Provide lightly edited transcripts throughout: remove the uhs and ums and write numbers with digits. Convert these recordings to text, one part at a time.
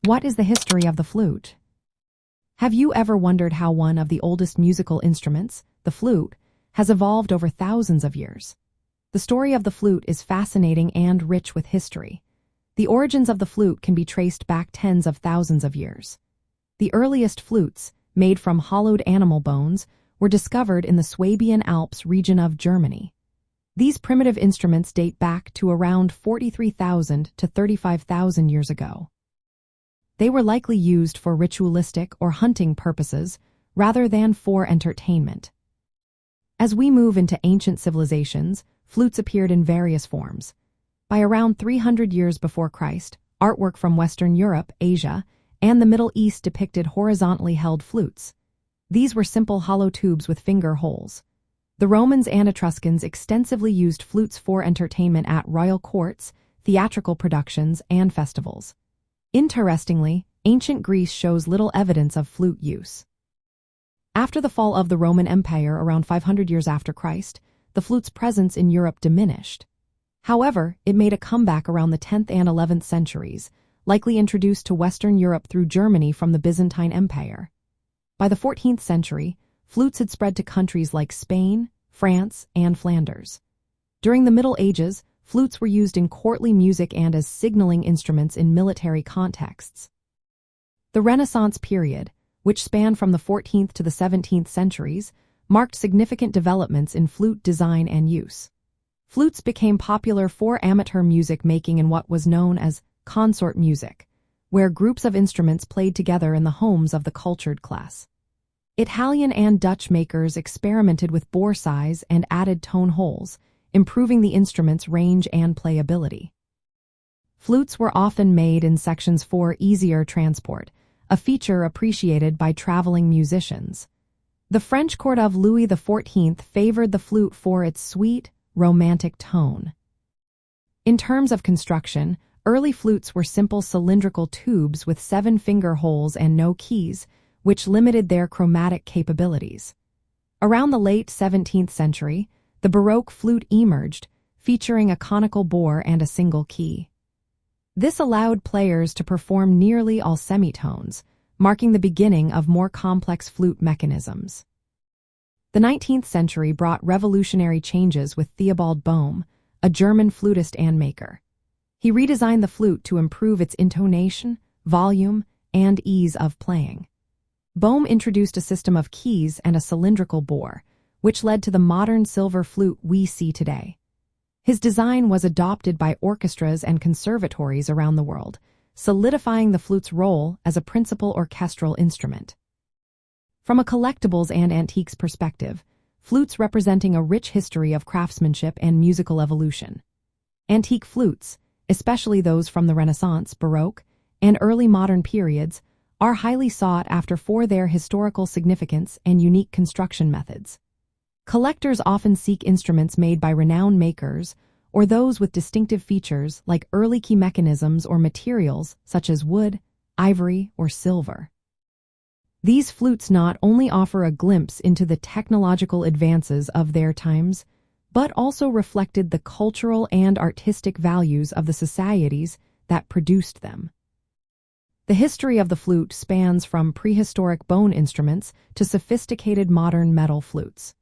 What is the history of the flute? Have you ever wondered how one of the oldest musical instruments, the flute, has evolved over thousands of years? The story of the flute is fascinating and rich with history. The origins of the flute can be traced back tens of thousands of years. The earliest flutes, made from hollowed animal bones, were discovered in the Swabian Alps region of Germany. These primitive instruments date back to around 43,000 to 35,000 years ago. They were likely used for ritualistic or hunting purposes rather than for entertainment. As we move into ancient civilizations, flutes appeared in various forms. By around 300 years before Christ, artwork from Western Europe, Asia, and the Middle East depicted horizontally held flutes. These were simple hollow tubes with finger holes. The Romans and Etruscans extensively used flutes for entertainment at royal courts, theatrical productions, and festivals. Interestingly, ancient Greece shows little evidence of flute use. After the fall of the Roman Empire around 500 years after Christ, the flute's presence in Europe diminished. However, it made a comeback around the 10th and 11th centuries, likely introduced to Western Europe through Germany from the Byzantine Empire. By the 14th century, flutes had spread to countries like Spain, France, and Flanders. During the Middle Ages, flutes were used in courtly music and as signaling instruments in military contexts. The Renaissance period, which spanned from the 14th to the 17th centuries, marked significant developments in flute design and use. Flutes became popular for amateur music making in what was known as consort music, where groups of instruments played together in the homes of the cultured class. Italian and Dutch makers experimented with bore size and added tone holes, improving the instrument's range and playability. Flutes were often made in sections for easier transport, a feature appreciated by traveling musicians. The French court of Louis XIV favored the flute for its sweet, romantic tone. In terms of construction, early flutes were simple cylindrical tubes with 7 finger holes and no keys, which limited their chromatic capabilities. Around the late 17th century, the Baroque flute emerged, featuring a conical bore and a single key. This allowed players to perform nearly all semitones, marking the beginning of more complex flute mechanisms. The 19th century brought revolutionary changes with Theobald Boehm, a German flutist and maker. He redesigned the flute to improve its intonation, volume, and ease of playing. Boehm introduced a system of keys and a cylindrical bore, which led to the modern silver flute we see today. His design was adopted by orchestras and conservatories around the world, solidifying the flute's role as a principal orchestral instrument. From a collectibles and antiques perspective, flutes representing a rich history of craftsmanship and musical evolution. Antique flutes, especially those from the Renaissance, Baroque, and early modern periods, are highly sought after for their historical significance and unique construction methods. Collectors often seek instruments made by renowned makers or those with distinctive features like early key mechanisms or materials such as wood, ivory, or silver. These flutes not only offer a glimpse into the technological advances of their times, but also reflected the cultural and artistic values of the societies that produced them. The history of the flute spans from prehistoric bone instruments to sophisticated modern metal flutes.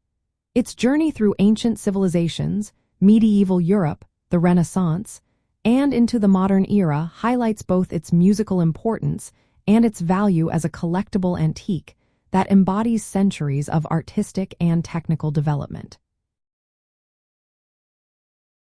Its journey through ancient civilizations, medieval Europe, the Renaissance, and into the modern era highlights both its musical importance and its value as a collectible antique that embodies centuries of artistic and technical development.